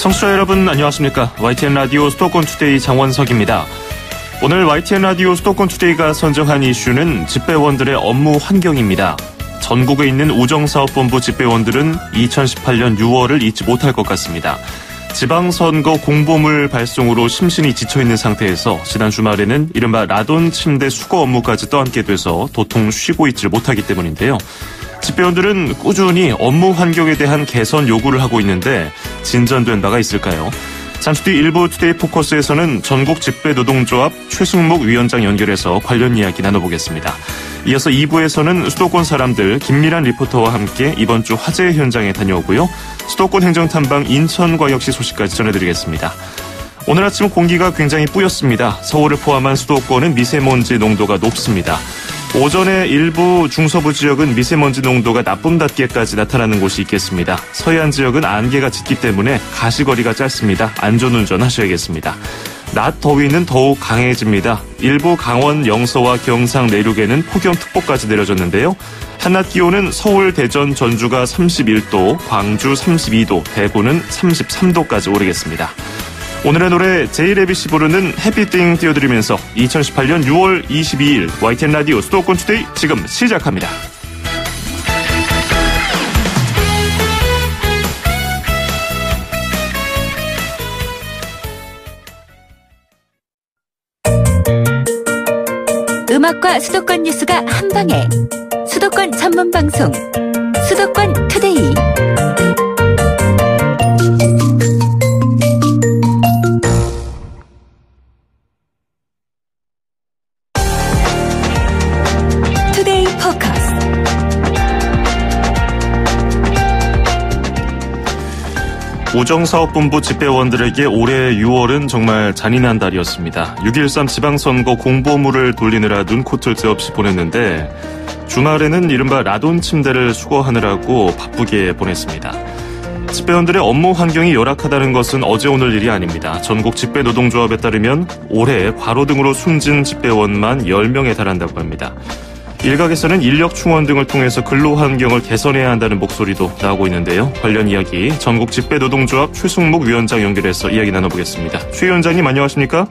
청취자 여러분 안녕하십니까. YTN 라디오 수도권 투데이 장원석입니다. 오늘 YTN 라디오 수도권 투데이가 선정한 이슈는 집배원들의 업무 환경입니다. 전국에 있는 우정사업본부 집배원들은 2018년 6월을 잊지 못할 것 같습니다. 지방선거 공보물 발송으로 심신이 지쳐있는 상태에서 지난 주말에는 이른바 라돈 침대 수거 업무까지 떠안게 돼서 도통 쉬고 있지 못하기 때문인데요. 집배원들은 꾸준히 업무 환경에 대한 개선 요구를 하고 있는데 진전된 바가 있을까요? 잠시 뒤 일부 투데이 포커스에서는 전국 집배노동조합 최승목 위원장 연결해서 관련 이야기 나눠보겠습니다. 이어서 2부에서는 수도권 사람들 김미란 리포터와 함께 이번 주 화재 현장에 다녀오고요. 수도권 행정탐방 인천광역시 소식까지 전해드리겠습니다. 오늘 아침 공기가 굉장히 뿌였습니다. 서울을 포함한 수도권은 미세먼지 농도가 높습니다. 오전에 일부 중서부 지역은 미세먼지 농도가 나쁨답게까지 나타나는 곳이 있겠습니다. 서해안 지역은 안개가 짙기 때문에 가시거리가 짧습니다. 안전운전 하셔야겠습니다. 낮 더위는 더욱 강해집니다. 일부 강원 영서와 경상 내륙에는 폭염특보까지 내려졌는데요. 한낮 기온은 서울, 대전, 전주가 31도, 광주 32도, 대구는 33도까지 오르겠습니다. 오늘의 노래 제이레빗이 부르는 해피띵 띄워드리면서 2018년 6월 22일 YTN 라디오 수도권 투데이 지금 시작합니다. 음악과 수도권 뉴스가 한방에 수도권 전문 방송 수도권 투데이. 우정사업본부 집배원들에게 올해 6월은 정말 잔인한 달이었습니다. 6.13 지방선거 공보물을 돌리느라 눈코뜰 새 없이 보냈는데 주말에는 이른바 라돈 침대를 수거하느라고 바쁘게 보냈습니다. 집배원들의 업무 환경이 열악하다는 것은 어제 오늘 일이 아닙니다. 전국 집배노동조합에 따르면 올해 과로 등으로 숨진 집배원만 10명에 달한다고 합니다. 일각에서는 인력 충원 등을 통해서 근로 환경을 개선해야 한다는 목소리도 나오고 있는데요. 관련 이야기 전국 집배노동조합 최승목 위원장 연결해서 이야기 나눠보겠습니다. 최 위원장님 안녕하십니까?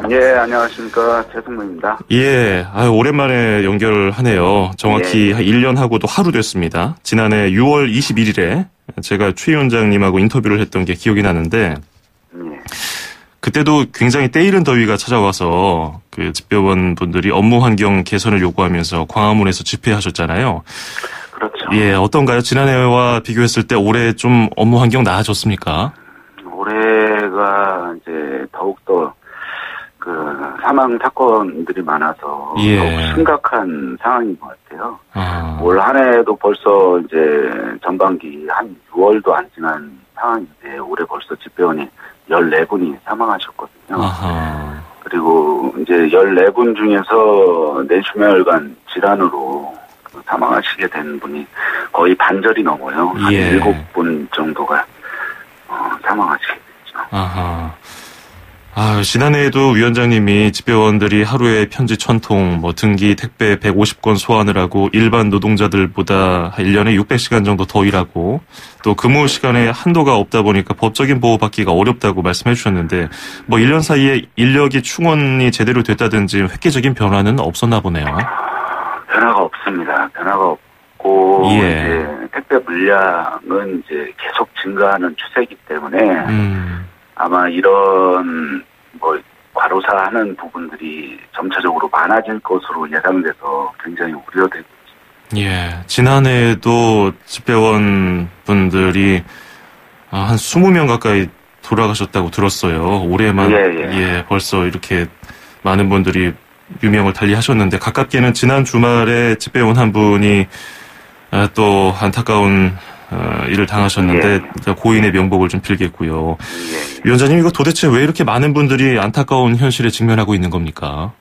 예, 안녕하십니까. 최승목입니다. 예, 오랜만에 연결하네요. 정확히 1년하고도 하루 됐습니다. 지난해 6월 21일에 제가 최 위원장님하고 인터뷰를 했던 게 기억이 나는데 그때도 굉장히 때이른 더위가 찾아와서 그 집배원 분들이 업무 환경 개선을 요구하면서 광화문에서 집회하셨잖아요. 그렇죠. 예, 어떤가요? 지난해와 비교했을 때 올해 좀 업무 환경 나아졌습니까? 올해가 이제 더욱더 그 사망 사건들이 많아서 예. 더욱 심각한 상황인 것 같아요. 올 한 해도 벌써 이제 전반기 한 6월도 안 지난 상황인데 올해 벌써 집배원이 14분이 사망하셨거든요. 아하. 그리고 이제 14분 중에서 뇌수명혈관 질환으로 사망하시게 된 분이 거의 반절이 넘어요. 한 7분 정도가 사망하시게 됐죠. 아하. 지난해에도 위원장님이 집배원들이 하루에 편지 1000통, 등기, 택배 150건 소화하느라고 일반 노동자들보다 1년에 600시간 정도 더 일하고 또 근무 시간에 한도가 없다 보니까 법적인 보호받기가 어렵다고 말씀해 주셨는데 1년 사이에 인력이 충원이 제대로 됐다든지 획기적인 변화는 없었나 보네요. 변화가 없습니다. 변화가 없고 이제 택배 물량은 이제 계속 증가하는 추세이기 때문에 아마 이런 과로사하는 부분들이 점차적으로 많아질 것으로 예상돼서 굉장히 우려되고 있습니다. 예, 지난해에도 집배원 분들이 한 20명 가까이 돌아가셨다고 들었어요. 올해만 벌써 이렇게 많은 분들이 유명을 달리하셨는데 가깝게는 지난 주말에 집배원 한 분이 또 안타까운 일을 당하셨는데 고인의 명복을 좀 빌겠고요. 위원장님, 이거 도대체 왜 이렇게 많은 분들이 안타까운 현실에 직면하고 있는 겁니까?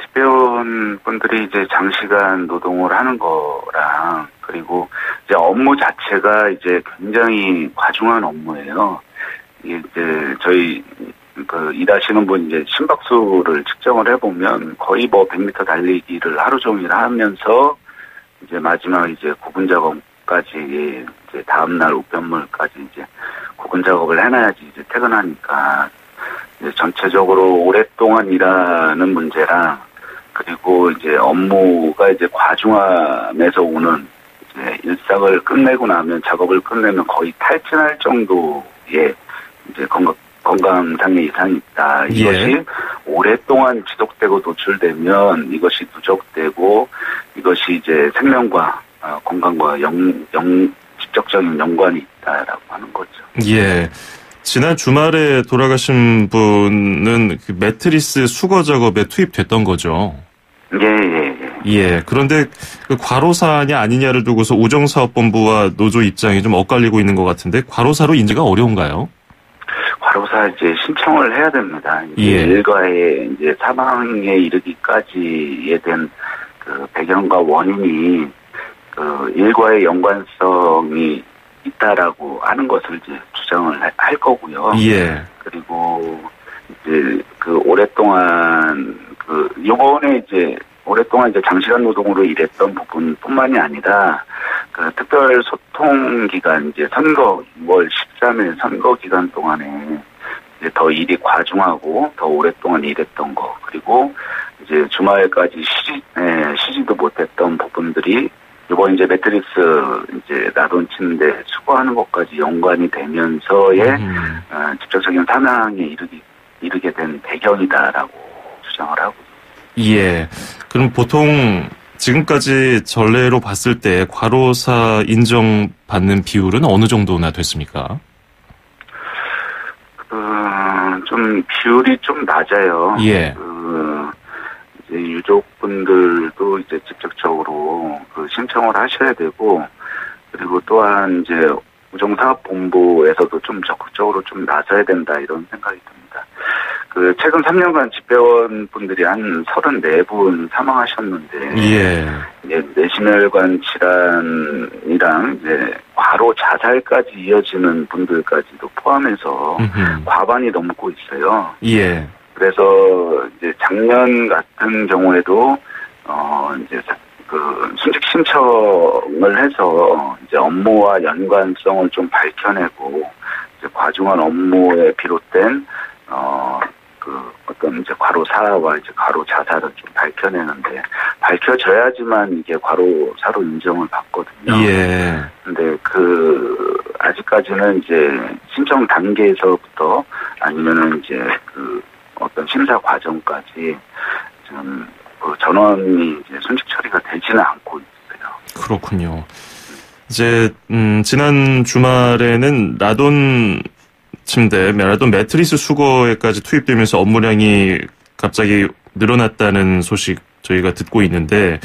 집배원 분들이 이제 장시간 노동을 하는 거랑 그리고 이제 업무 자체가 이제 굉장히 과중한 업무예요. 이게 이제 저희 일하시는 분 이제 심박수를 측정을 해보면 거의 100m 달리기를 하루 종일 하면서 이제 마지막 이제 구분 작업까지 이제 다음날 우편물까지 이제 구분 작업을 해놔야지 이제 퇴근하니까 이제 전체적으로 오랫동안 일하는 문제랑 그리고 이제 업무가 이제 과중함에서 오는 이제 일상을 끝내고 나면 작업을 끝내면 거의 탈진할 정도의 이제 건강상의 이상이 있다. 이것이 오랫동안 지속되고 노출되면 이것이 누적되고 이것이 이제 생명과 건강과 직접적인 연관이 있다라고 하는 거죠. 예. 지난 주말에 돌아가신 분은 그 매트리스 수거 작업에 투입됐던 거죠. 예. 그런데 그 과로사냐 아니냐를 두고서 우정사업본부와 노조 입장이 좀 엇갈리고 있는 것 같은데 과로사로 인지가 어려운가요? 과로사 이제 신청을 해야 됩니다. 일과의 이제 사망에 이르기까지에 된 그 배경과 원인이 그 일과의 연관성이 있다라고 하는 것을 이제 주장을 할 거고요. 예. 그리고 이제 그 오랫동안 요번에 이제 오랫동안 이제 장시간 노동으로 일했던 부분뿐만이 아니라 그 특별 소통 기간 이제 선거 6월 13일 선거 기간 동안에 이제 더 일이 과중하고 더 오랫동안 일했던 거 그리고 이제 주말까지 쉬지도 못했던 부분들이 이번 이제 매트리스 이제 나돈 침대 수거하는 것까지 연관이 되면서의 직접적인 사망에 이르게 된 배경이다라고 주장을 하고. 예. 그럼 보통 지금까지 전례로 봤을 때 과로사 인정받는 비율은 어느 정도나 됐습니까? 좀 비율이 좀 낮아요. 예. 이제 유족분들도 이제 직접적으로 신청을 하셔야 되고, 그리고 또한 이제 우정사업본부에서도 좀 적극적으로 좀 나서야 된다 이런 생각이 듭니다. 최근 3년간 집배원 분들이 한 34분 사망하셨는데, 예. 이제 뇌심혈관 질환이랑 이제 과로 자살까지 이어지는 분들까지도 포함해서 과반이 넘고 있어요. 예. 그래서 이제 작년 같은 경우에도 이제 순직 신청을 해서 이제 업무와 연관성을 좀 밝혀내고 이제 과중한 업무에 비롯된 어떤 이제 과로사와 이제 과로 자살을 좀 밝혀내는데 밝혀져야지만 이게 과로사로 인정을 받거든요. 예. 근데 아직까지는 이제 신청 단계에서부터 아니면은 이제 어떤 심사 과정까지 지금 전원이 이제 순직 처리가 되지는 않고 있어요. 그렇군요. 이제 지난 주말에는 라돈 매트리스 수거에까지 투입되면서 업무량이 갑자기 늘어났다는 소식 저희가 듣고 있는데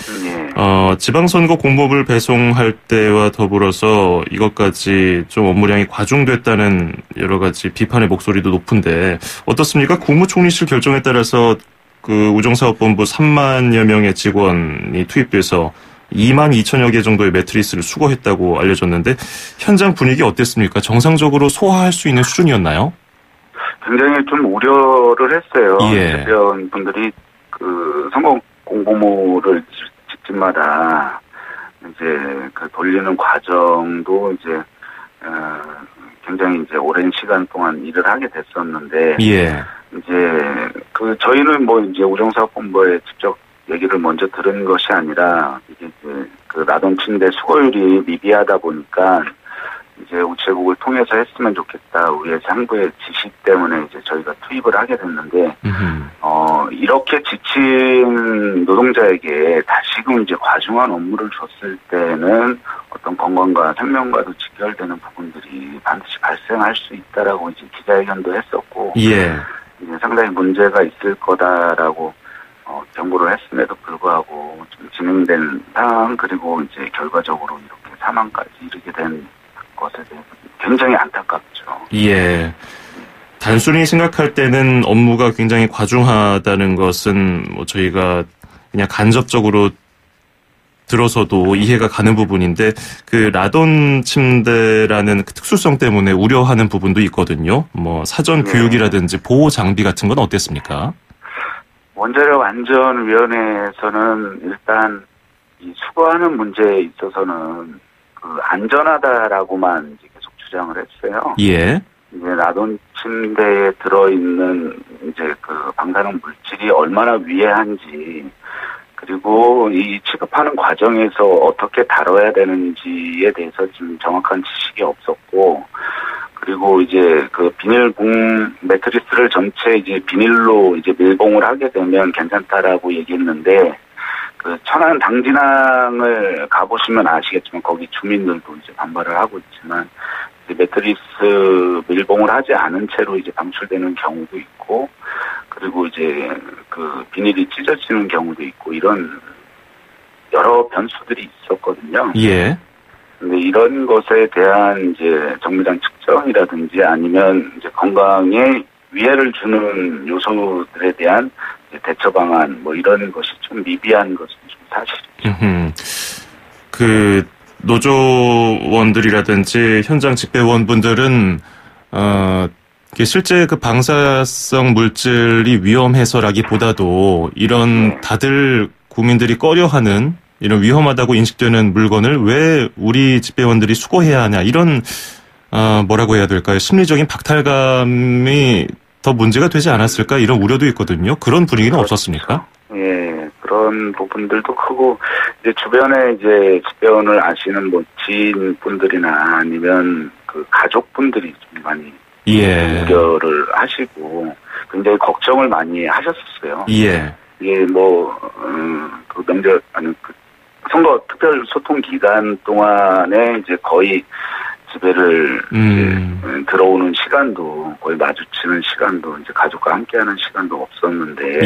지방선거 공모를 배송할 때와 더불어서 이것까지 좀 업무량이 과중됐다는 여러 가지 비판의 목소리도 높은데 어떻습니까? 국무총리실 결정에 따라서 우정사업본부 3만여 명의 직원이 투입돼서 2만 2천여 개 정도의 매트리스를 수거했다고 알려졌는데 현장 분위기 어땠습니까? 정상적으로 소화할 수 있는 수준이었나요? 굉장히 좀 우려를 했어요. 예. 대변 분들이 선거 공모를 집집마다 이제 돌리는 과정도 이제 굉장히 이제 오랜 시간 동안 일을 하게 됐었는데 예. 이제 저희는 이제 우정사업본부에 직접 얘기를 먼저 들은 것이 아니라 이게 이제 라돈 침대 수거율이 미비하다 보니까 이제 우체국을 통해서 했으면 좋겠다. 우리의 상부의 지시 때문에 이제 저희가 투입을 하게 됐는데 이렇게 지친 노동자에게 다시금 이제 과중한 업무를 줬을 때는 어떤 건강과 생명과도 직결되는 부분들이 반드시 발생할 수 있다라고 이제 기자회견도 했었고, 예. 이제 상당히 문제가 있을 거다라고 경고를 했음에도 불구하고 좀 진행된 상황 그리고 이제 결과적으로 이렇게 사망까지 이르게 된 것에 대해서 굉장히 안타깝죠. 예. 단순히 생각할 때는 업무가 굉장히 과중하다는 것은 저희가 그냥 간접적으로 들어서도 이해가 가는 부분인데 라돈 침대라는 특수성 때문에 우려하는 부분도 있거든요. 사전 교육이라든지 보호 장비 같은 건 어땠습니까? 원자력 안전위원회에서는 일단 이 수거하는 문제에 있어서는 안전하다라고만 이제 계속 주장을 했어요. 예. 이제 라돈 침대에 들어있는 이제 그 방사능 물질이 얼마나 위해한지, 그리고 이 취급하는 과정에서 어떻게 다뤄야 되는지에 대해서 좀 정확한 지식이 없었고, 그리고 이제 그 비닐봉 매트리스를 전체 이제 비닐로 이제 밀봉을 하게 되면 괜찮다라고 얘기했는데, 그 천안 당진항을 가보시면 아시겠지만 거기 주민들도 이제 반발을 하고 있지만, 이제 매트리스 밀봉을 하지 않은 채로 이제 방출되는 경우도 있고, 그리고 이제 그 비닐이 찢어지는 경우도 있고, 이런 여러 변수들이 있었거든요. 예. 근데 이런 것에 대한 이제 정밀한 측정이라든지 아니면 이제 건강에 위해를 주는 요소들에 대한 대처 방안 뭐 이런 것이 좀 미비한 것은 좀 사실이죠. 그 노조원들이라든지 현장 집배원분들은 실제 그 방사성 물질이 위험해서라기보다도 이런 다들 국민들이 꺼려하는 이런 위험하다고 인식되는 물건을 왜 우리 집배원들이 수거해야 하냐, 이런 뭐라고 해야 될까요? 심리적인 박탈감이 더 문제가 되지 않았을까, 이런 우려도 있거든요. 그런 분위기는 그렇죠. 없었습니까? 예, 그런 부분들도 크고, 이제 주변에 이제 집배원을 아시는 뭐 지인분들이나 아니면 그 가족분들이 좀 많이 우려를 하시고 굉장히 걱정을 많이 하셨었어요. 예. 이게 뭐 그 명절 아니 그 선거 특별 소통 기간 동안에 이제 거의 집회를 이제 들어오는 시간도, 거의 마주치는 시간도, 이제 가족과 함께하는 시간도 없었는데,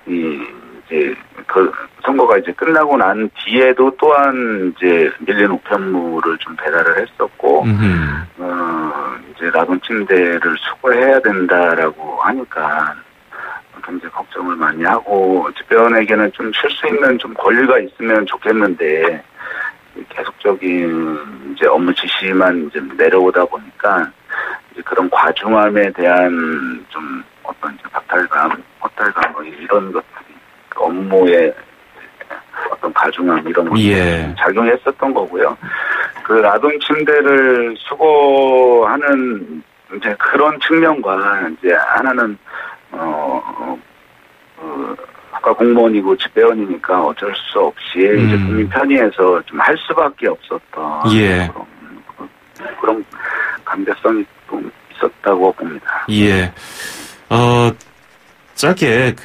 이제 그 선거가 이제 끝나고 난 뒤에도 또한 이제 밀린 우편물을 좀 배달을 했었고, 이제 라돈 침대를 수거해야 된다라고 하니까 굉장히 걱정을 많이 하고, 집배원에게는 좀 쉴 수 있는 좀 권리가 있으면 좋겠는데, 계속적인 이제 업무 지시만 이제 내려오다 보니까 이제 그런 과중함에 대한 좀 어떤 이제 박탈감, 허탈감 뭐 이런 것들이 업무에 어떤 과중함 이런 것들이 작용했었던 거고요. 그 라돈 침대를 수거하는 이제 그런 측면과 이제 하나는 국가 공무원이고 집배원이니까 어쩔 수 없이 이제 국민 편의에서 좀 할 수밖에 없었던 그런 감대성이 좀 있었다고 봅니다. 예. 짧게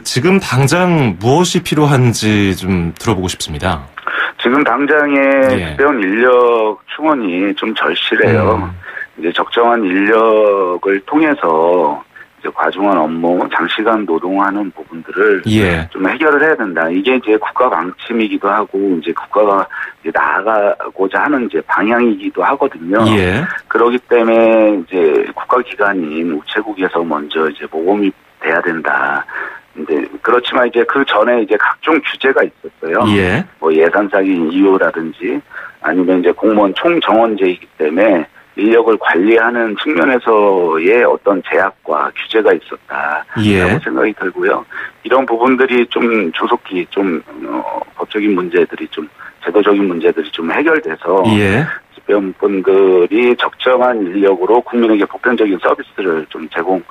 지금 당장 무엇이 필요한지 좀 들어보고 싶습니다. 지금 당장의 집배원 인력 충원이 좀 절실해요. 이제 적정한 인력을 통해서 이제 과중한 업무, 장시간 노동하는 부분들을 좀 해결을 해야 된다. 이게 이제 국가 방침이기도 하고, 이제 국가가 이제 나아가고자 하는 이제 방향이기도 하거든요. 그렇기 때문에 이제 국가기관인 우체국에서 먼저 이제 모범이 돼야 된다. 근데 그렇지만 이제 그 전에 이제 각종 규제가 있었어요. 뭐 예산상의 이유라든지 아니면 이제 공무원 총정원제이기 때문에 인력을 관리하는 측면에서의 어떤 제약과 규제가 있었다라고 생각이 들고요. 이런 부분들이 좀 조속히 좀 법적인 문제들이 좀 제도적인 문제들이 좀 해결돼서 집배원분들이 적정한 인력으로 국민에게 보편적인 서비스를 좀 제공할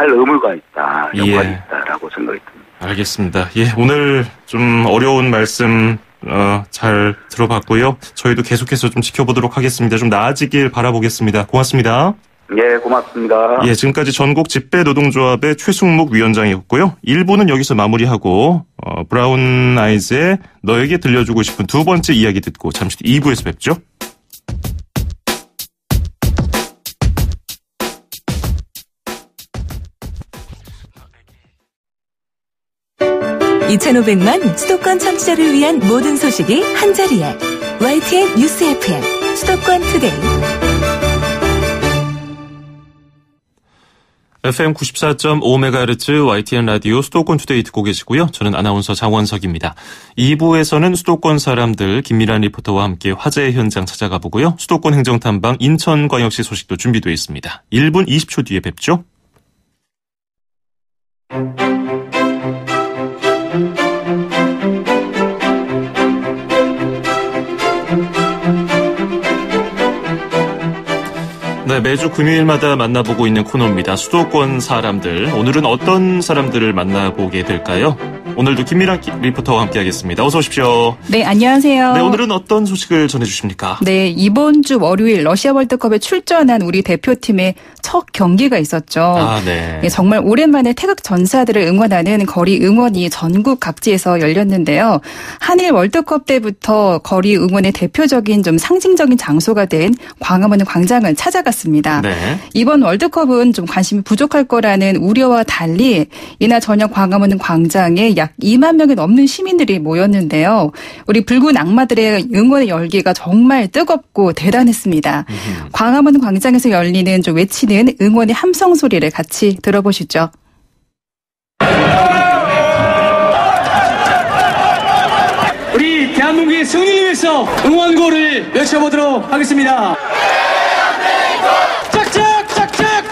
의무가 있다, 역할이 있다라고 생각이 듭니다. 알겠습니다. 오늘 좀 어려운 말씀 잘 들어봤고요. 저희도 계속해서 좀 지켜보도록 하겠습니다. 좀 나아지길 바라보겠습니다. 고맙습니다. 예, 고맙습니다. 지금까지 전국 집배노동조합의 최승묵 위원장이었고요. 1부는 여기서 마무리하고 브라운 아이즈의 너에게 들려주고 싶은 두 번째 이야기 듣고 잠시 뒤 2부에서 뵙죠. (2500만) 수도권 청취자를 위한 모든 소식이 한자리에 YTN 뉴스 FM 수도권 투데이. FM 94.5MHz YTN 라디오 수도권 투데이 듣고 계시고요. 저는 아나운서 장원석입니다. 2부에서는 수도권 사람들 김미란 리포터와 함께 화재 현장 찾아가 보고요. 수도권 행정탐방 인천광역시 소식도 준비되어 있습니다. 1분 20초 뒤에 뵙죠. 네, 매주 금요일마다 만나보고 있는 코너입니다. 수도권 사람들. 오늘은 어떤 사람들을 만나보게 될까요? 오늘도 김미랑 리포터와 함께하겠습니다. 어서 오십시오. 네, 안녕하세요. 네, 오늘은 어떤 소식을 전해주십니까? 네, 이번 주 월요일 러시아 월드컵에 출전한 우리 대표팀의 첫 경기가 있었죠. 아, 네. 네, 정말 오랜만에 태극 전사들을 응원하는 거리 응원이 전국 각지에서 열렸는데요. 한일 월드컵 때부터 거리 응원의 대표적인 좀 상징적인 장소가 된 광화문 광장을 찾아갔습니다. 네. 이번 월드컵은 좀 관심이 부족할 거라는 우려와 달리 이날 저녁 광화문 광장에 약 2만 명이 넘는 시민들이 모였는데요. 우리 붉은 악마들의 응원의 열기가 정말 뜨겁고 대단했습니다. 광화문 광장에서 열리는 좀 외치는 응원의 함성 소리를 같이 들어보시죠. 우리 대한민국의 승리를 위해서 응원고를 외쳐보도록 하겠습니다. 짝짝 짝짝짝.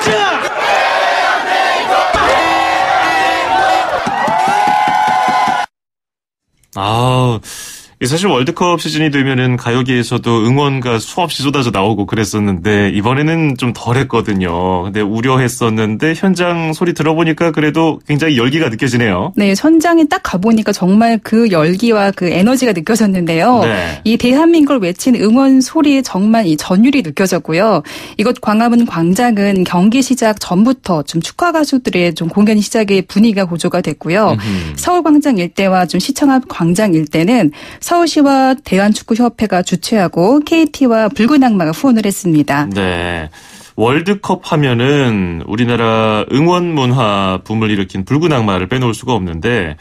사실 월드컵 시즌이 되면은 가요계에서도 응원가 수없이 쏟아져 나오고 그랬었는데 이번에는 좀 덜했거든요. 근데 우려했었는데 현장 소리 들어보니까 그래도 굉장히 열기가 느껴지네요. 네, 현장에 딱 가보니까 정말 그 열기와 그 에너지가 느껴졌는데요. 네. 이 대한민국을 외친 응원 소리에 정말 이 전율이 느껴졌고요. 이곳 광화문 광장은 경기 시작 전부터 좀 축하 가수들의 좀 공연 시작의 분위기가 고조가 됐고요. 서울광장 일대와 좀 시청 앞 광장 일대는 서울시와 대한축구협회가 주최하고 KT와 붉은 악마가 후원을 했습니다. 네. 월드컵 하면은 우리나라 응원 문화 붐을 일으킨 붉은 악마를 빼놓을 수가 없는데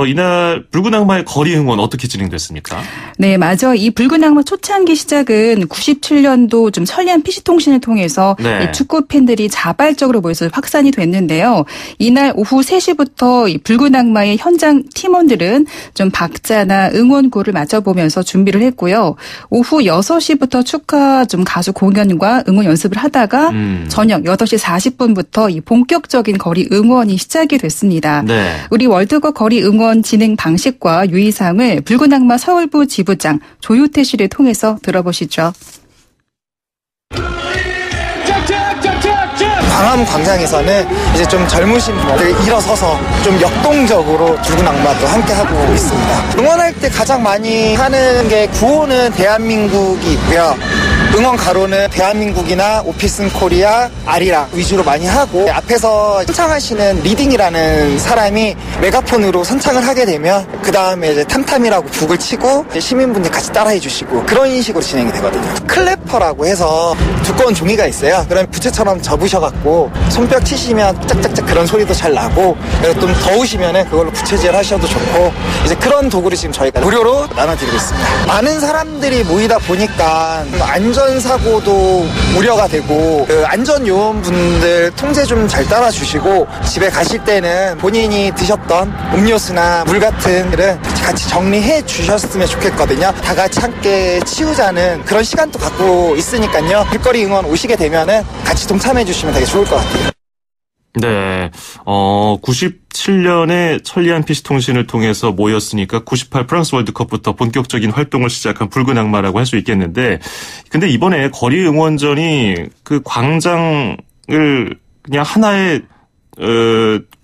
이날 붉은 악마의 거리 응원 어떻게 진행됐습니까? 네, 맞아. 이 붉은 악마 초창기 시작은 97년도 좀 천리안 PC통신을 통해서 네. 이 축구 팬들이 자발적으로 모여서 확산이 됐는데요. 이날 오후 3시부터 이 붉은 악마의 현장 팀원들은 좀 박자나 응원구를 맞춰보면서 준비를 했고요. 오후 6시부터 축하 좀 가수 공연과 응원 연습을 하다가 저녁 8시 40분부터 이 본격적인 거리 응원이 시작이 됐습니다. 네. 우리 월드컵 거리 응원 진행 방식과 유의사항을 붉은 악마 서울부 지부장 조효태 씨를 통해서 들어보시죠. 광화문 광장에서는 이제 좀 젊으신 분들이 일어서서 좀 역동적으로 붉은 악마도 함께 하고 있습니다. 응원할 때 가장 많이 하는 게 구호는 대한민국이 있고요. 응원 가로는 대한민국이나 오피슨 코리아, 아리랑 위주로 많이 하고 앞에서 선창하시는 리딩이라는 사람이 메가폰으로 선창을 하게 되면 그 다음에 이제 탐탐이라고 북을 치고 이제 시민분들이 같이 따라해 주시고 그런 식으로 진행이 되거든요. 클래퍼라고 해서 두꺼운 종이가 있어요. 그럼 부채처럼 접으셔갖고 손뼉 치시면 짝짝짝 그런 소리도 잘 나고 그래서 좀 더우시면은 그걸로 부채질 하셔도 좋고 이제 그런 도구를 지금 저희가 무료로 나눠드리고 있습니다. 많은 사람들이 모이다 보니까 안전사고도 우려가 되고 그 안전요원분들 통제 좀 잘 따라주시고 집에 가실 때는 본인이 드셨던 음료수나 물 같은 것들은 같이 정리해 주셨으면 좋겠거든요. 다 같이 함께 치우자는 그런 시간도 갖고 있으니까요. 길거리 응원 오시게 되면은 같이 동참해 주시면 되게 좋을 것 같아요. 네. 97년에 천리안 PC통신을 통해서 모였으니까 98 프랑스 월드컵부터 본격적인 활동을 시작한 붉은 악마라고 할 수 있겠는데 근데 이번에 거리 응원전이 그 광장을 그냥 하나의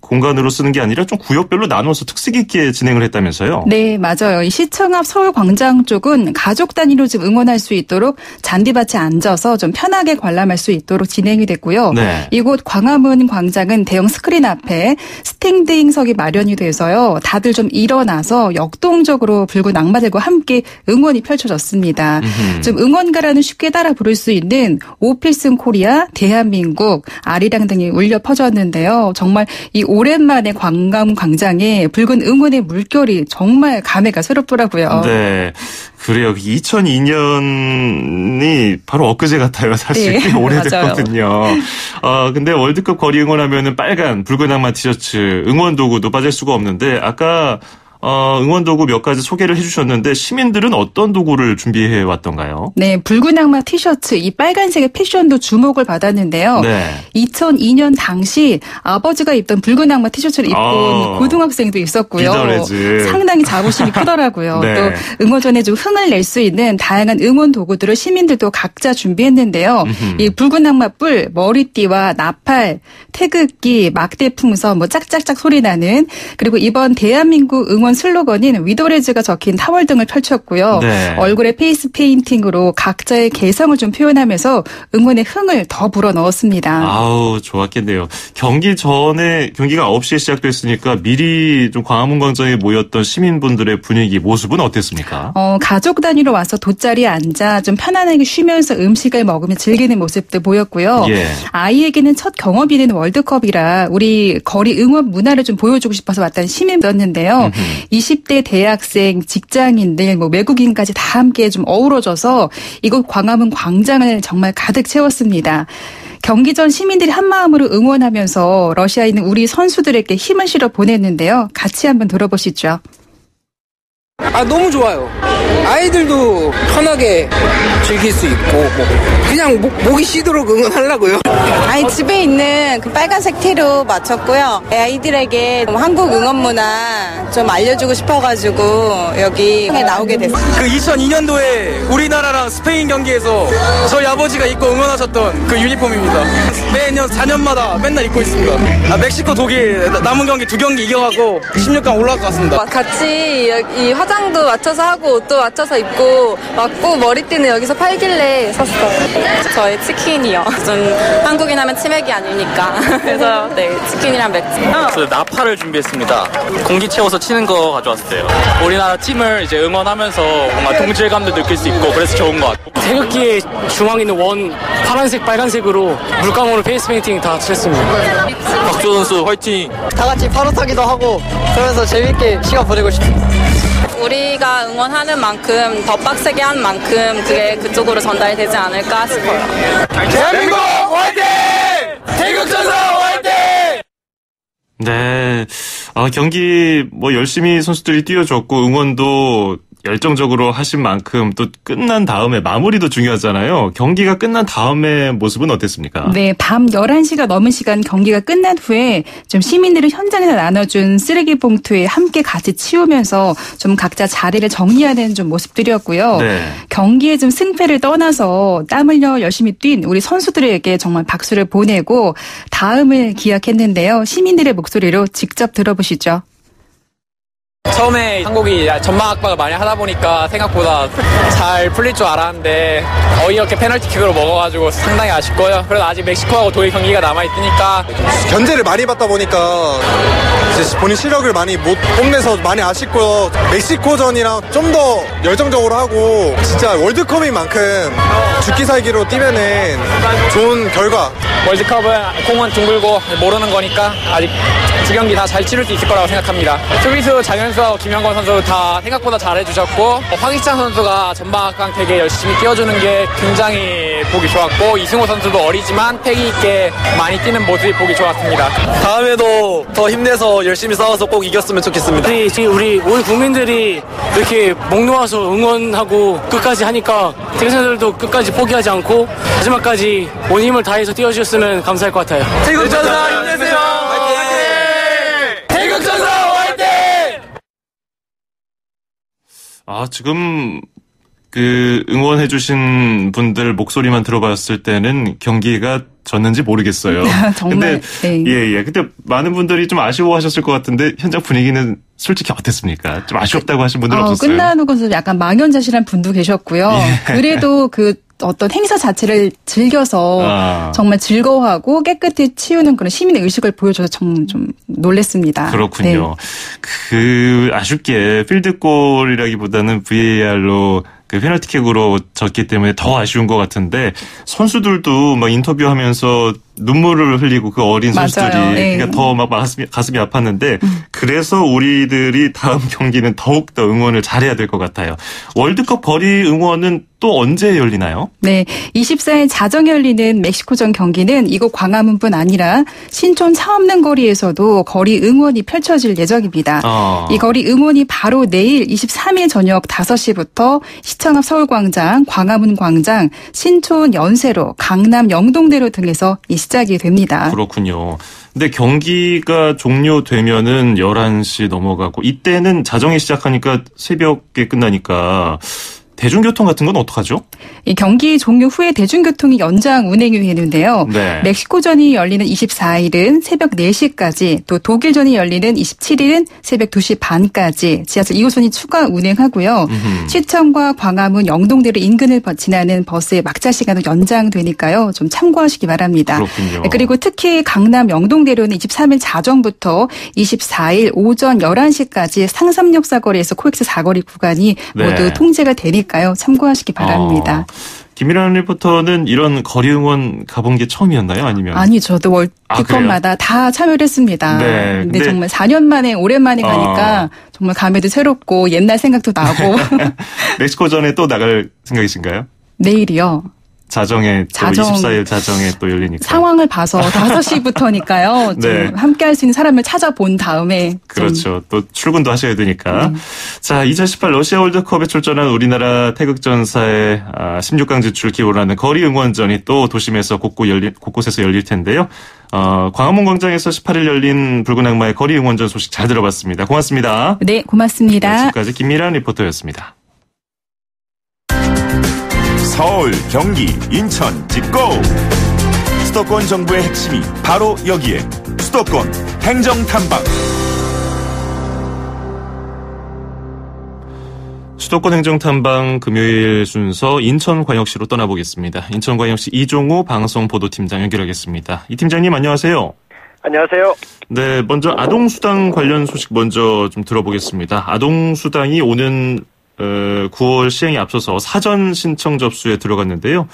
공간으로 쓰는 게 아니라 좀 구역별로 나눠서 특색 있게 진행을 했다면서요? 네, 맞아요. 이 시청 앞 서울광장 쪽은 가족 단위로 좀 응원할 수 있도록 잔디밭에 앉아서 좀 편하게 관람할 수 있도록 진행이 됐고요. 네. 이곳 광화문 광장은 대형 스크린 앞에 스탠딩석이 마련이 돼서요. 다들 좀 일어나서 역동적으로 붉은 악마들과 함께 응원이 펼쳐졌습니다. 좀 응원가라는 쉽게 따라 부를 수 있는 오필슨 코리아, 대한민국, 아리랑 등이 울려 퍼졌는데요. 정말 이 오랜만에 광화문 광장에 붉은 응원의 물결이 정말 감회가 새롭더라고요. 네. 그래요. 2002년이 바로 엊그제 같아요. 사실 네, 꽤 오래됐거든요. 근데 월드컵 거리 응원하면은 빨간 붉은 악마 티셔츠, 응원 도구도 빠질 수가 없는데 아까 응원 도구 몇 가지 소개를 해주셨는데 시민들은 어떤 도구를 준비해 왔던가요? 네, 붉은 악마 티셔츠, 이 빨간색의 패션도 주목을 받았는데요. 네. 2002년 당시 아버지가 입던 붉은 악마 티셔츠를 입고 고등학생도 있었고요. 비더레즈. 상당히 자부심이 크더라고요. 네. 또 응원전에 좀 흥을 낼 수 있는 다양한 응원 도구들을 시민들도 각자 준비했는데요. 이 붉은 악마 뿔, 머리띠와 나팔, 태극기, 막대 풍선, 뭐 짝짝짝 소리 나는, 그리고 이번 대한민국 응원 슬로건인 위더레즈가 적힌 타월 등을 펼쳤고요. 네. 얼굴에 페이스 페인팅으로 각자의 개성을 좀 표현하면서 응원의 흥을 더 불어넣었습니다. 아우, 좋았겠네요. 경기 전에 경기가 9시에 시작됐으니까 미리 좀 광화문 광장에 모였던 시민분들의 분위기, 모습은 어땠습니까? 가족 단위로 와서 돗자리에 앉아 좀 편안하게 쉬면서 음식을 먹으며 즐기는 모습도 보였고요. 예. 아이에게는 첫 경험이 되는 월드컵이라 우리 거리 응원 문화를 좀 보여주고 싶어서 왔다는 시민이었는데요. 20대 대학생, 직장인들, 뭐 외국인까지 다 함께 좀 어우러져서 이곳 광화문 광장을 정말 가득 채웠습니다. 경기 전 시민들이 한마음으로 응원하면서 러시아에 있는 우리 선수들에게 힘을 실어 보냈는데요. 같이 한번 들어보시죠. 너무 좋아요. 아이들도 편하게 즐길 수 있고 그냥 목이 쉬도록 응원하려고요. 집에 있는 그 빨간색 티로 맞췄고요. 아이들에게 한국 응원 문화 좀 알려주고 싶어가지고 여기 나오게 됐어요. 그 2002년도에 우리나라랑 스페인 경기에서 저희 아버지가 입고 응원하셨던 그 유니폼입니다. 매년 4년마다 맨날 입고 있습니다. 멕시코, 독일 남은 경기 2경기 이겨가고 16강 올라갈 것 같습니다. 같이 이 화장도 맞춰서 하고 옷도 맞춰서 입고 맞고 머리띠는 여기서 팔길래 샀어요. 저희 치킨이요. 좀 한국인 하면 치맥이 아니니까. 그래서 네, 치킨이랑 맥주. 저 나팔을 준비했습니다. 공기 채워서 치는 거 가져왔어요. 우리나라 팀을 이제 응원하면서 뭔가 동질감도 느낄 수 있고 그래서 좋은 것 같아요. 태극기의 중앙에 있는 원 파란색 빨간색으로 물감으로 페이스 페인팅 다 칠했습니다. 박주호 선수 화이팅! 다 같이 파도 타기도 하고 그러면서 재밌게 시간 보내고 싶습니다. 우리가 응원하는 만큼 더 빡세게 한 만큼 그게 그쪽으로 전달이 되지 않을까 싶어요. 대한민국 화이팅! 태극전사 화이팅! 네, 경기 열심히 선수들이 뛰어줬고 응원도 열정적으로 하신 만큼 또 끝난 다음에 마무리도 중요하잖아요. 경기가 끝난 다음에 모습은 어땠습니까? 네, 밤 11시가 넘은 시간 경기가 끝난 후에 좀 시민들은 현장에서 나눠준 쓰레기 봉투에 함께 같이 치우면서 좀 각자 자리를 정리하는 좀 모습들이었고요. 네. 경기의 좀 승패를 떠나서 땀 흘려 열심히 뛴 우리 선수들에게 정말 박수를 보내고 다음을 기약했는데요. 시민들의 목소리로 직접 들어보시죠. 처음에 한국이 전방 압박을 많이 하다 보니까 생각보다 잘 풀릴 줄 알았는데 어이없게 페널티킥으로 먹어가지고 상당히 아쉽고요. 그래도 아직 멕시코하고 독일 경기가 남아있으니까 견제를 많이 받다 보니까 이제 본인 실력을 많이 못 뽐내서 많이 아쉽고요. 멕시코전이랑 좀 더 열정적으로 하고 진짜 월드컵인 만큼 죽기 살기로 뛰면은 좋은 결과. 월드컵은 공은 둥글고 모르는 거니까 아직 두 경기 다 잘 치를 수 있을 거라고 생각합니다. 수비수 장현석, 김영권 선수 다 생각보다 잘해주셨고 황희찬 선수가 전방압박 되게 열심히 뛰어주는 게 굉장히 보기 좋았고 이승호 선수도 어리지만 패기 있게 많이 뛰는 모습이 보기 좋았습니다. 다음에도 더 힘내서 열심히 싸워서 꼭 이겼으면 좋겠습니다. 우리 온 국민들이 이렇게 목 놓아서 응원하고 끝까지 하니까 대선들도 끝까지 포기하지 않고 마지막까지 온 힘을 다해서 뛰어주셨으면 감사할 것 같아요. 태극전사 힘내세요. 화이팅! 태극전사 화이팅! 지금 응원해주신 분들 목소리만 들어봤을 때는 경기가 졌는지 모르겠어요. 정말. 근데 근데 많은 분들이 좀 아쉬워하셨을 것 같은데 현장 분위기는 솔직히 어땠습니까? 좀 아쉬웠다고 하신 분들 없었어요? 끝나고서 약간 망연자실한 분도 계셨고요. 그래도 어떤 행사 자체를 즐겨서 정말 즐거워하고 깨끗이 치우는 그런 시민의 의식을 보여줘서 좀 놀랬습니다. 그렇군요. 네. 아쉽게 필드골이라기보다는 VAR로 페널티킥으로 졌기 때문에 더 아쉬운 것 같은데 선수들도 막 인터뷰하면서 눈물을 흘리고 그 어린 맞아요. 선수들이 네. 그러니까 더 막 가슴이 아팠는데 그래서 우리들이 다음 경기는 더욱 더 응원을 잘해야 될 것 같아요. 월드컵 거리 응원은 또 언제 열리나요? 네, 24일 자정에 열리는 멕시코전 경기는 이곳 광화문뿐 아니라 신촌 차없는 거리에서도 거리 응원이 펼쳐질 예정입니다. 이 거리 응원이 바로 내일 23일 저녁 5시부터 시청 앞 서울광장, 광화문광장, 신촌 연세로, 강남 영동대로 등에서 시작이 됩니다. 그렇군요. 근데 경기가 종료되면은 11시 넘어가고 이때는 자정에 시작하니까 새벽에 끝나니까 대중교통 같은 건 어떡하죠? 이 경기 종료 후에 대중교통이 연장 운행이 되는데요. 네. 멕시코전이 열리는 24일은 새벽 4시까지, 또 독일전이 열리는 27일은 새벽 2시 반까지 지하철 2호선이 추가 운행하고요. 시청과 광화문, 영동대로 인근을 지나는 버스의 막차 시간도 연장되니까요. 좀 참고하시기 바랍니다. 그렇군요. 그리고 특히 강남 영동대로는 23일 자정부터 24일 오전 11시까지 상삼역 사거리에서 코엑스 사거리 구간이 모두 통제가 되니까요. 참고하시기 바랍니다. 김일환 리포터는 이런 거리 응원 가본 게 처음이었나요? 아니면? 아니, 저도 월드컵마다 다 참여를 했습니다. 네. 근데 정말 4년 만에 오랜만에 가니까 정말 감회도 새롭고 옛날 생각도 나고. 멕시코전에 또 나갈 생각이신가요? 내일이요. 자정에 또 24일 자정에 또 열리니까. 상황을 봐서 5시부터니까요. 좀 함께 할 수 있는 사람을 찾아본 다음에. 그렇죠. 또 출근도 하셔야 되니까. 자, 2018 러시아 월드컵에 출전한 우리나라 태극전사의 16강 진출 기원을 하는 거리 응원전이 또 도심에서 곳곳에서 열릴 텐데요. 광화문 광장에서 18일 열린 붉은 악마의 거리 응원전 소식 잘 들어봤습니다. 고맙습니다. 네, 고맙습니다. 네, 지금까지 김미란 리포터였습니다. 서울, 경기, 인천, 집고! 수도권 정부의 핵심이 바로 여기에 수도권 행정탐방. 수도권 행정탐방 금요일 순서 인천광역시로 떠나보겠습니다. 인천광역시 이종호 방송보도팀장 연결하겠습니다. 이 팀장님 안녕하세요. 안녕하세요. 네, 먼저 아동수당 관련 소식 먼저 좀 들어보겠습니다. 아동수당이 오는 9월 시행에 앞서서 사전 신청 접수에 들어갔는데요.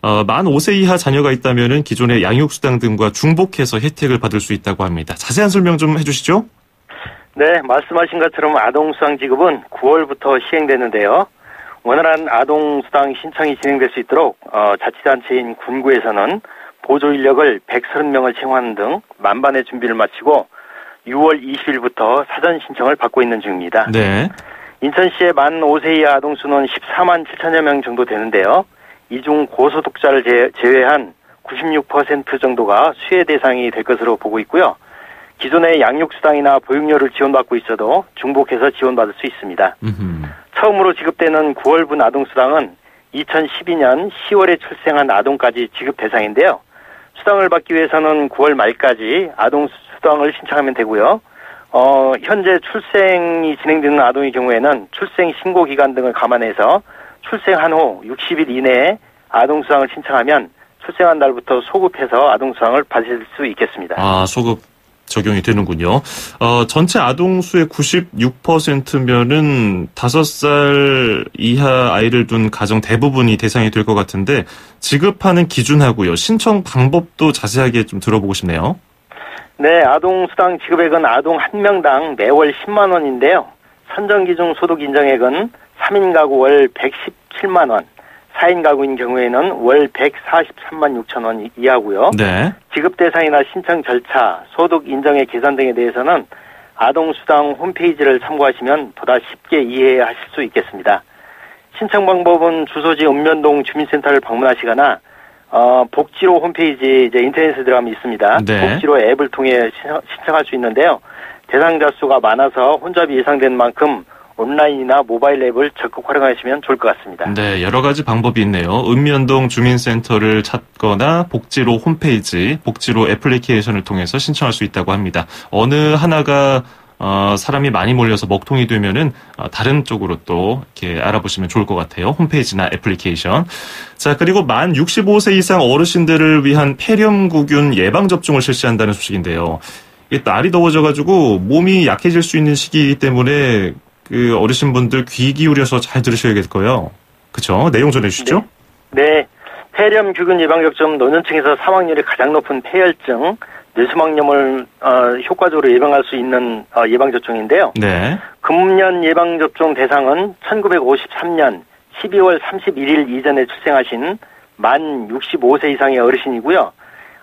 만 5세 이하 자녀가 있다면은 기존의 양육수당 등과 중복해서 혜택을 받을 수 있다고 합니다. 자세한 설명 좀 해주시죠. 네, 말씀하신 것처럼 아동수당 지급은 9월부터 시행되는데요. 원활한 아동수당 신청이 진행될 수 있도록 자치단체인 군구에서는 보조 인력을 130명을 채용하는 등 만반의 준비를 마치고 6월 20일부터 사전 신청을 받고 있는 중입니다. 네. 인천시의 만 5세 이하 아동 수는 14만 7천여 명 정도 되는데요. 이 중 고소득자를 제외한 96% 정도가 수혜 대상이 될 것으로 보고 있고요. 기존의 양육수당이나 보육료를 지원받고 있어도 중복해서 지원받을 수 있습니다. 처음으로 지급되는 9월분 아동수당은 2012년 10월에 출생한 아동까지 지급 대상인데요. 수당을 받기 위해서는 9월 말까지 아동수당을 신청하면 되고요. 현재 출생이 진행되는 아동의 경우에는 출생 신고 기간 등을 감안해서 출생한 후 60일 이내에 아동수당을 신청하면 출생한 날부터 소급해서 아동수당을 받을 수 있겠습니다. 아, 소급 적용이 되는군요. 전체 아동수의 96%면은 5살 이하 아이를 둔 가정 대부분이 대상이 될 것 같은데 지급하는 기준하고요. 신청 방법도 자세하게 좀 들어보고 싶네요. 네, 아동수당 지급액은 아동 1명당 매월 10만 원인데요. 선정기준 소득 인정액은 3인 가구 월 117만 원, 4인 가구인 경우에는 월 143만 6천 원 이하고요. 네. 지급 대상이나 신청 절차, 소득 인정액 계산 등에 대해서는 아동수당 홈페이지를 참고하시면 보다 쉽게 이해하실 수 있겠습니다. 신청 방법은 주소지 읍면동 주민센터를 방문하시거나 복지로 홈페이지 이제 인터넷에 들어가면 있습니다. 네. 복지로 앱을 통해 신청할 수 있는데요. 대상자 수가 많아서 혼잡이 예상된 만큼 온라인이나 모바일 앱을 적극 활용하시면 좋을 것 같습니다. 네, 여러 가지 방법이 있네요. 읍면동 주민센터를 찾거나 복지로 홈페이지, 복지로 애플리케이션을 통해서 신청할 수 있다고 합니다. 어느 하나가 사람이 많이 몰려서 먹통이 되면은 다른 쪽으로 또 이렇게 알아보시면 좋을 것 같아요. 홈페이지나 애플리케이션. 자, 그리고 만 65세 이상 어르신들을 위한 폐렴구균 예방접종을 실시한다는 소식인데요. 이게 날이 더워져가지고 몸이 약해질 수 있는 시기이기 때문에 그 어르신분들 귀 기울여서 잘 들으셔야겠고요. 그렇죠? 내용 전해주시죠. 네. 폐렴규균 예방접종 노년층에서 사망률이 가장 높은 폐혈증, 뇌수막염을 효과적으로 예방할 수 있는 예방접종인데요. 네. 금년 예방접종 대상은 1953년 12월 31일 이전에 출생하신 만 65세 이상의 어르신이고요.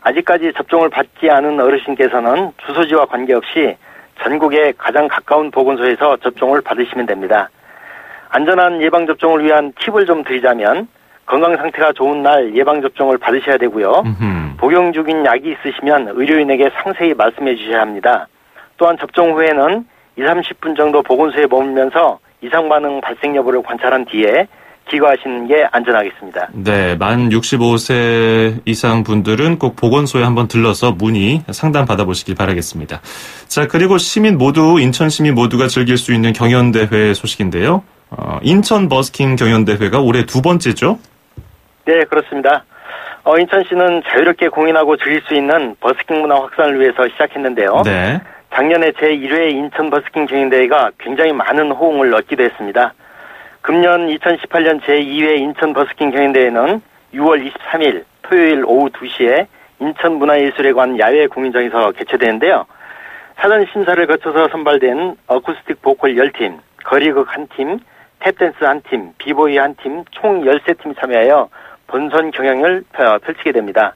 아직까지 접종을 받지 않은 어르신께서는 주소지와 관계없이 전국의 가장 가까운 보건소에서 접종을 받으시면 됩니다. 안전한 예방접종을 위한 팁을 좀 드리자면 건강 상태가 좋은 날 예방접종을 받으셔야 되고요. 복용 중인 약이 있으시면 의료인에게 상세히 말씀해 주셔야 합니다. 또한 접종 후에는 20-30분 정도 보건소에 머물면서 이상 반응 발생 여부를 관찰한 뒤에 귀가하시는 게 안전하겠습니다. 네, 만 65세 이상 분들은 꼭 보건소에 한번 들러서 문의 상담 받아보시길 바라겠습니다. 자, 그리고 시민 모두, 인천 시민 모두가 즐길 수 있는 경연대회 소식인데요. 인천 버스킹 경연대회가 올해 2번째죠? 네, 그렇습니다. 인천시는 자유롭게 공연하고 즐길 수 있는 버스킹 문화 확산을 위해서 시작했는데요. 네. 작년에 제1회 인천 버스킹 경연대회가 굉장히 많은 호응을 얻기도 했습니다. 금년 2018년 제2회 인천 버스킹 경연대회는 6월 23일 토요일 오후 2시에 인천문화예술회관 야외 공연장에서 개최되는데요. 사전 심사를 거쳐서 선발된 어쿠스틱 보컬 10팀, 거리극 1팀, 탭댄스 1팀, 비보이 1팀, 총 13팀이 참여하여 본선 경연을 펼치게 됩니다.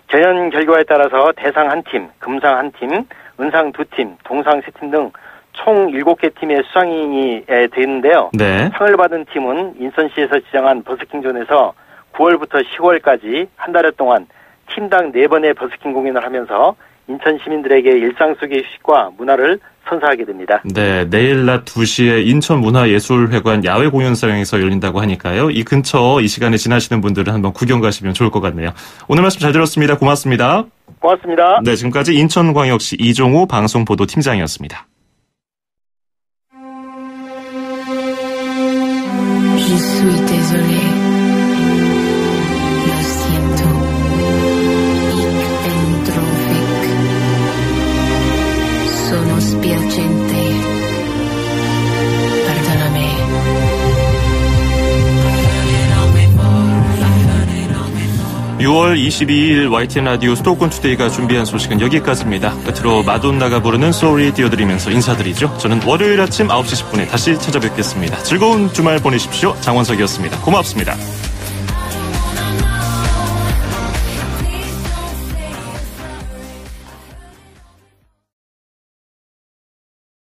경연 결과에 따라서 대상 1팀, 금상 1팀, 은상 2팀, 동상 3팀 등 총 7개 팀의 수상인이 되는데요. 네. 상을 받은 팀은 인천시에서 지정한 버스킹존에서 9월부터 10월까지 한 달 동안 팀당 4번의 버스킹 공연을 하면서 인천 시민들에게 일상 속의 휴식과 문화를 선사하게 됩니다. 네, 내일 낮 2시에 인천문화예술회관 야외 공연장에서 열린다고 하니까요. 이 근처 이 시간에 지나시는 분들은 한번 구경 가시면 좋을 것 같네요. 오늘 말씀 잘 들었습니다. 고맙습니다. 고맙습니다. 네, 지금까지 인천광역시 이종우 방송보도팀장이었습니다. Je suis désolé. Lo siento. Ich bin traurig. Sono spiacente. Perdonami. 6월 22일 YTN 라디오 수도권 투데이가 준비한 소식은 여기까지입니다. 끝으로 마돈나가 부르는 Sorry 띄워드리면서 인사드리죠. 저는 월요일 아침 9시 10분에 다시 찾아뵙겠습니다. 즐거운 주말 보내십시오. 장원석이었습니다. 고맙습니다.